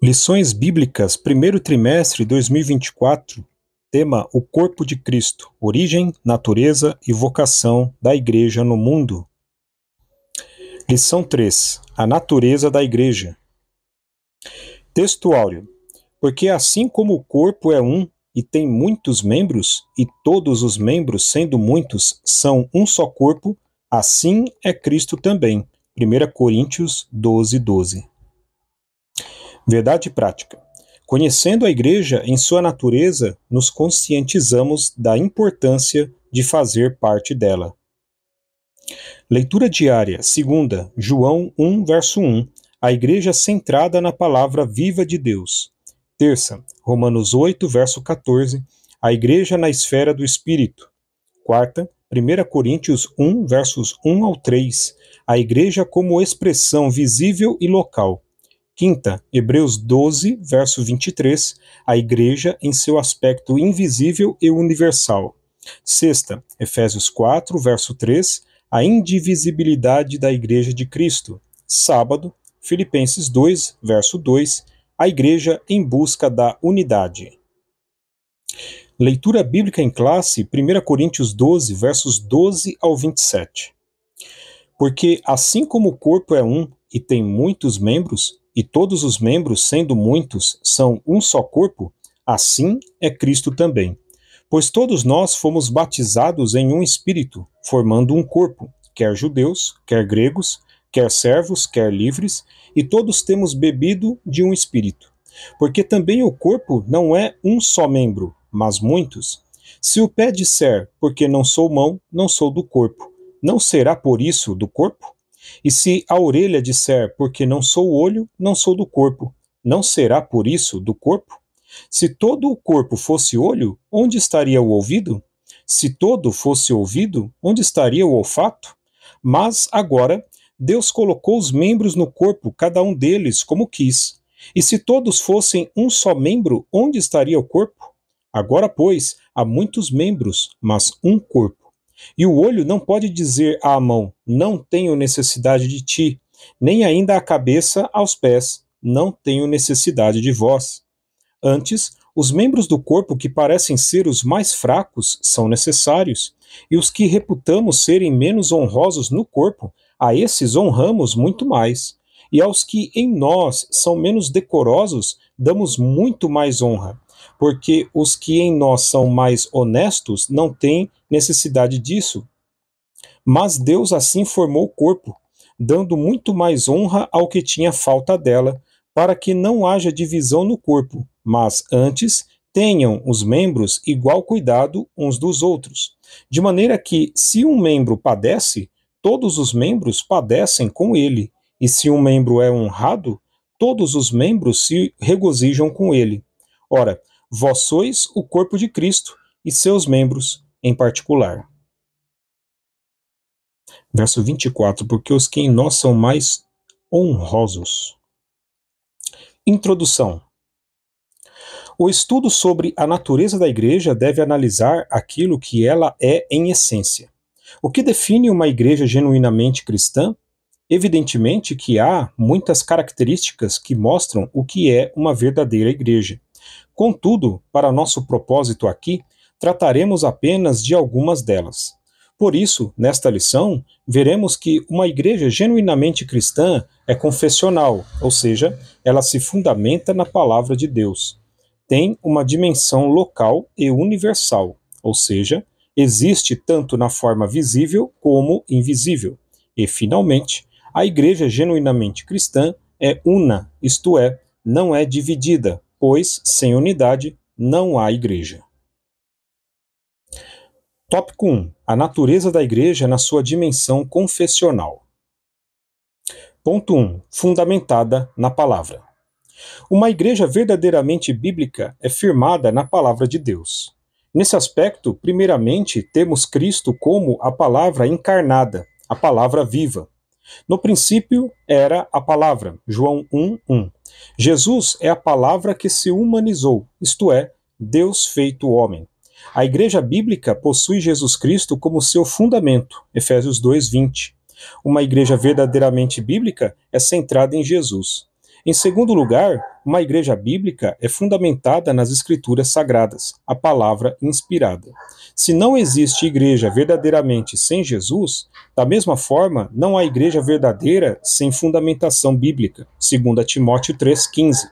Lições Bíblicas, primeiro trimestre 2024, tema: o corpo de Cristo, origem, natureza e vocação da Igreja no mundo. Lição 3, a natureza da Igreja. Texto áureo: porque assim como o corpo é um e tem muitos membros, e todos os membros, sendo muitos, são um só corpo, assim é Cristo também. 1 Coríntios 12:12. Verdade prática. Conhecendo a Igreja em sua natureza, nos conscientizamos da importância de fazer parte dela. Leitura diária, segunda, João 1, verso 1, a Igreja centrada na palavra viva de Deus. Terça, Romanos 8, verso 14, a Igreja na esfera do Espírito. Quarta, 1 Coríntios 1, versos 1 ao 3, a Igreja como expressão visível e local. Quinta, Hebreus 12, verso 23, a Igreja em seu aspecto invisível e universal. Sexta, Efésios 4, verso 3, a indivisibilidade da Igreja de Cristo. Sábado, Filipenses 2, verso 2, a Igreja em busca da unidade. Leitura bíblica em classe, 1 Coríntios 12, versos 12 ao 27. Porque assim como o corpo é um e tem muitos membros, e todos os membros, sendo muitos, são um só corpo, assim é Cristo também. Pois todos nós fomos batizados em um espírito, formando um corpo, quer judeus, quer gregos, quer servos, quer livres, e todos temos bebido de um espírito. Porque também o corpo não é um só membro, mas muitos. Se o pé disser, porque não sou mão, não sou do corpo, não será por isso do corpo? E se a orelha disser, porque não sou olho, não sou do corpo, não será por isso do corpo? Se todo o corpo fosse olho, onde estaria o ouvido? Se todo fosse ouvido, onde estaria o olfato? Mas agora, Deus colocou os membros no corpo, cada um deles como quis. E se todos fossem um só membro, onde estaria o corpo? Agora, pois, há muitos membros, mas um corpo. E o olho não pode dizer à mão, não tenho necessidade de ti, nem ainda à cabeça aos pés, não tenho necessidade de vós. Antes, os membros do corpo que parecem ser os mais fracos são necessários, e os que reputamos serem menos honrosos no corpo, a esses honramos muito mais. E aos que em nós são menos decorosos, damos muito mais honra, porque os que em nós são mais honestos não têm necessidade disso. Mas Deus assim formou o corpo, dando muito mais honra ao que tinha falta dela, para que não haja divisão no corpo, mas antes tenham os membros igual cuidado uns dos outros. De maneira que, se um membro padece, todos os membros padecem com ele, e se um membro é honrado, todos os membros se regozijam com ele. Ora, vós sois o corpo de Cristo, e seus membros em particular. Verso 24, porque os que em nós são mais honrosos. Introdução. O estudo sobre a natureza da Igreja deve analisar aquilo que ela é em essência. O que define uma igreja genuinamente cristã? Evidentemente que há muitas características que mostram o que é uma verdadeira igreja. Contudo, para nosso propósito aqui, trataremos apenas de algumas delas. Por isso, nesta lição, veremos que uma igreja genuinamente cristã é confessional, ou seja, ela se fundamenta na palavra de Deus. Tem uma dimensão local e universal, ou seja, existe tanto na forma visível como invisível. E, finalmente, a igreja genuinamente cristã é una, isto é, não é dividida, pois sem unidade não há igreja. Tópico 1. A natureza da igreja na sua dimensão confessional. Ponto 1. Fundamentada na palavra. Uma igreja verdadeiramente bíblica é firmada na palavra de Deus. Nesse aspecto, primeiramente, temos Cristo como a palavra encarnada, a palavra viva. No princípio era a palavra, João 1:1. Jesus é a palavra que se humanizou, isto é, Deus feito homem. A igreja bíblica possui Jesus Cristo como seu fundamento, Efésios 2:20. Uma igreja verdadeiramente bíblica é centrada em Jesus. Em segundo lugar, Uma igreja bíblica é fundamentada nas escrituras sagradas, a palavra inspirada. Se não existe igreja verdadeiramente sem Jesus, da mesma forma, não há igreja verdadeira sem fundamentação bíblica, 2 Timóteo 3,15.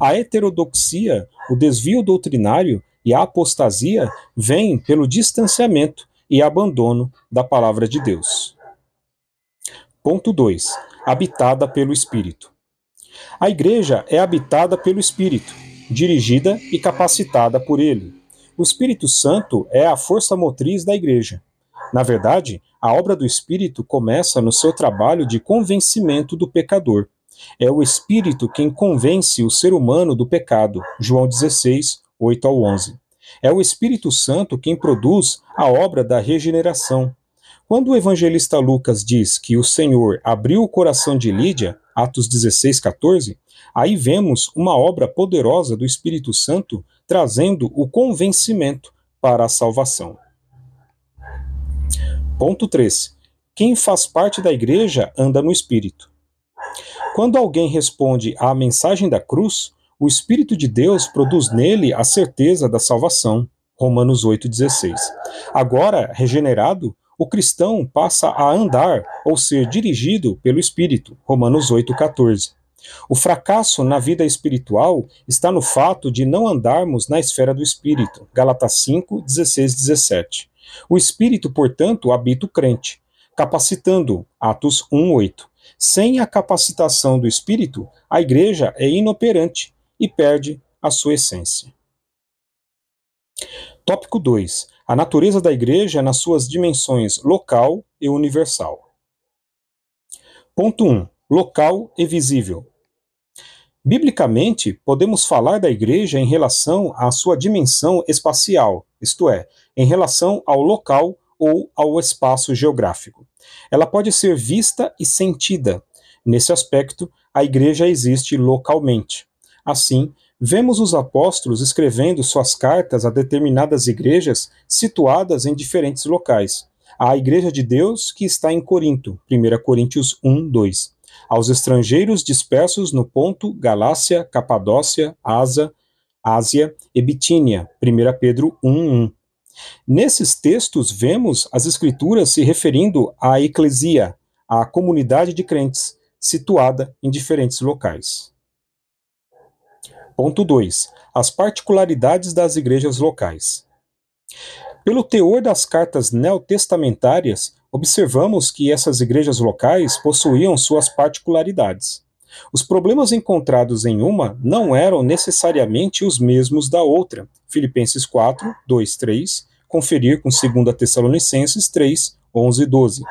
A heterodoxia, o desvio doutrinário e a apostasia vêm pelo distanciamento e abandono da palavra de Deus. Ponto 2. Habitada pelo Espírito. A igreja é habitada pelo Espírito, dirigida e capacitada por ele. O Espírito Santo é a força motriz da igreja. Na verdade, a obra do Espírito começa no seu trabalho de convencimento do pecador. É o Espírito quem convence o ser humano do pecado. João 16, 8 ao 11. É o Espírito Santo quem produz a obra da regeneração. Quando o evangelista Lucas diz que o Senhor abriu o coração de Lídia, Atos 16, 14, aí vemos uma obra poderosa do Espírito Santo trazendo o convencimento para a salvação. Ponto 3. Quem faz parte da igreja anda no Espírito. Quando alguém responde à mensagem da cruz, o Espírito de Deus produz nele a certeza da salvação. Romanos 8,16. Agora, regenerado, o cristão passa a andar ou ser dirigido pelo Espírito. Romanos 8,14. O fracasso na vida espiritual está no fato de não andarmos na esfera do Espírito. Gálatas 5, 16, 17. O Espírito, portanto, habita o crente, capacitando-o. Atos 1, 8. Sem a capacitação do Espírito, a igreja é inoperante e perde a sua essência. Tópico 2. A natureza da igreja nas suas dimensões local e universal. Ponto 1. Local e visível. Biblicamente, podemos falar da igreja em relação à sua dimensão espacial, isto é, em relação ao local ou ao espaço geográfico. Ela pode ser vista e sentida. Nesse aspecto, a igreja existe localmente. Assim, vemos os apóstolos escrevendo suas cartas a determinadas igrejas situadas em diferentes locais. A igreja de Deus que está em Corinto, 1 Coríntios 1, 2. Aos estrangeiros dispersos no Ponto, Galácia, Capadócia, Ásia e Bitínia, 1 Pedro 1, 1. Nesses textos vemos as escrituras se referindo à eclesia, à comunidade de crentes, situada em diferentes locais. Ponto 2. As particularidades das igrejas locais. Pelo teor das cartas neotestamentárias, observamos que essas igrejas locais possuíam suas particularidades. Os problemas encontrados em uma não eram necessariamente os mesmos da outra. Filipenses 4, 2, 3, conferir com 2 Tessalonicenses 3, 11 e 12.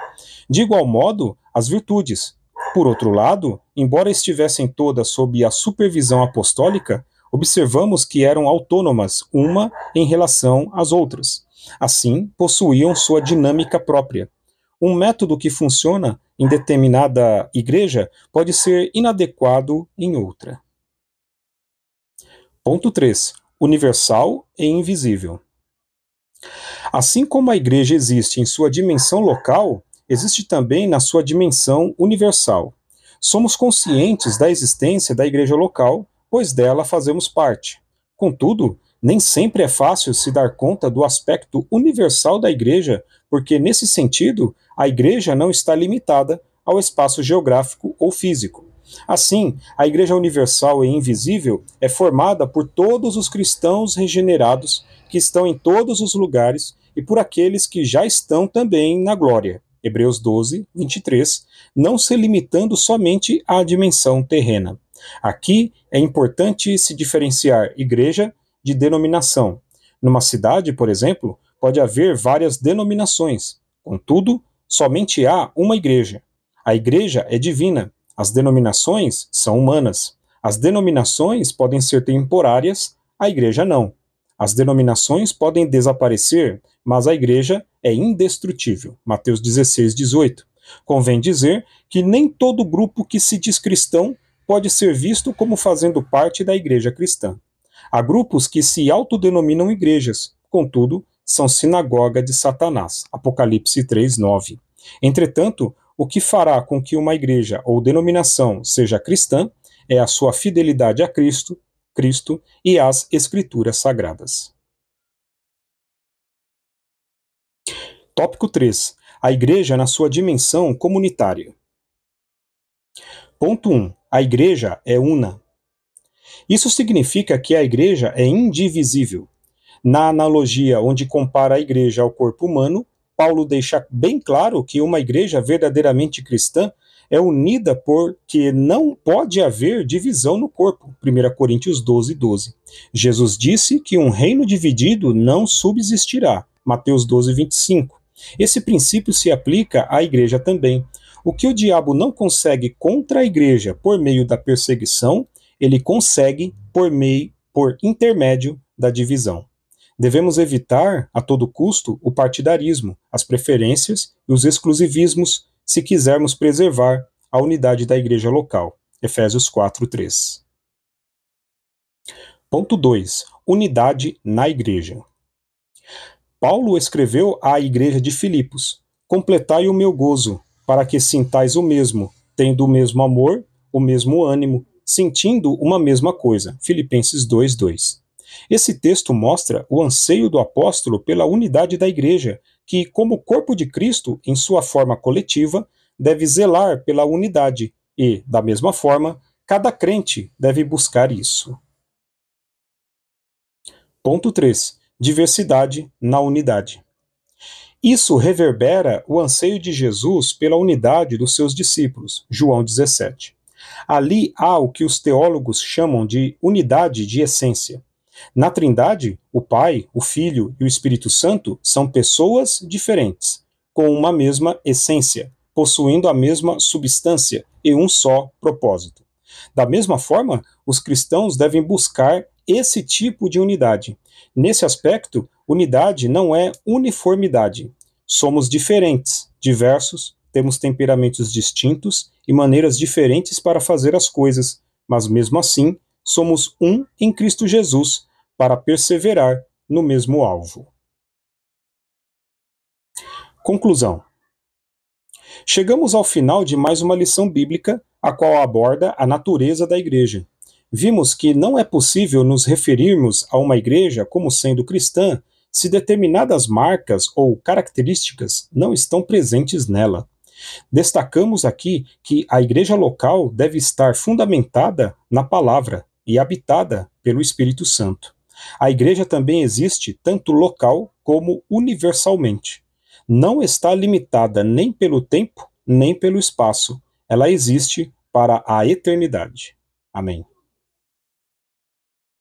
De igual modo, as virtudes. Por outro lado, embora estivessem todas sob a supervisão apostólica, observamos que eram autônomas uma em relação às outras. Assim, possuíam sua dinâmica própria. Um método que funciona em determinada igreja pode ser inadequado em outra. Ponto 3. Universal e invisível. Assim como a igreja existe em sua dimensão local, existe também na sua dimensão universal. Somos conscientes da existência da igreja local, pois dela fazemos parte. Contudo, nem sempre é fácil se dar conta do aspecto universal da igreja, porque, nesse sentido, a igreja não está limitada ao espaço geográfico ou físico. Assim, a igreja universal e invisível é formada por todos os cristãos regenerados que estão em todos os lugares e por aqueles que já estão também na glória. Hebreus 12, 23, não se limitando somente à dimensão terrena. Aqui é importante se diferenciar igreja de denominação. Numa cidade, por exemplo, pode haver várias denominações. Contudo, somente há uma igreja. A igreja é divina. As denominações são humanas. As denominações podem ser temporárias, a igreja não. As denominações podem desaparecer, mas a igreja é indestrutível. Mateus 16, 18. Convém dizer que nem todo grupo que se diz cristão pode ser visto como fazendo parte da igreja cristã. Há grupos que se autodenominam igrejas, contudo, são sinagoga de Satanás. Apocalipse 3, 9. Entretanto, o que fará com que uma igreja ou denominação seja cristã é a sua fidelidade a Cristo e às Escrituras Sagradas. Tópico 3. A Igreja na sua dimensão comunitária. Ponto 1. A Igreja é una. Isso significa que a Igreja é indivisível. Na analogia onde compara a Igreja ao corpo humano, Paulo deixa bem claro que uma Igreja verdadeiramente cristã é unida porque não pode haver divisão no corpo. 1 Coríntios 12, 12. Jesus disse que um reino dividido não subsistirá. Mateus 12, 25. Esse princípio se aplica à Igreja também. O que o diabo não consegue contra a Igreja por meio da perseguição, ele consegue por intermédio da divisão. Devemos evitar, a todo custo, o partidarismo, as preferências e os exclusivismos, se quisermos preservar a unidade da igreja local. Efésios 4, 3. Ponto 2. Unidade na igreja. Paulo escreveu à igreja de Filipos: completai o meu gozo, para que sintais o mesmo, tendo o mesmo amor, o mesmo ânimo, sentindo uma mesma coisa. Filipenses 2, 2. Esse texto mostra o anseio do apóstolo pela unidade da igreja, que, como corpo de Cristo, em sua forma coletiva, deve zelar pela unidade e, da mesma forma, cada crente deve buscar isso. Ponto 3. Diversidade na unidade. Isso reverbera o anseio de Jesus pela unidade dos seus discípulos. João 17. Ali há o que os teólogos chamam de unidade de essência. Na Trindade, o Pai, o Filho e o Espírito Santo são pessoas diferentes, com uma mesma essência, possuindo a mesma substância e um só propósito. Da mesma forma, os cristãos devem buscar esse tipo de unidade. Nesse aspecto, unidade não é uniformidade. Somos diferentes, diversos, temos temperamentos distintos e maneiras diferentes para fazer as coisas, mas mesmo assim, somos um em Cristo Jesus, para perseverar no mesmo alvo. Conclusão. Chegamos ao final de mais uma lição bíblica, a qual aborda a natureza da igreja. Vimos que não é possível nos referirmos a uma igreja como sendo cristã se determinadas marcas ou características não estão presentes nela. Destacamos aqui que a igreja local deve estar fundamentada na palavra e habitada pelo Espírito Santo. A igreja também existe tanto local como universalmente. Não está limitada nem pelo tempo, nem pelo espaço. Ela existe para a eternidade. Amém.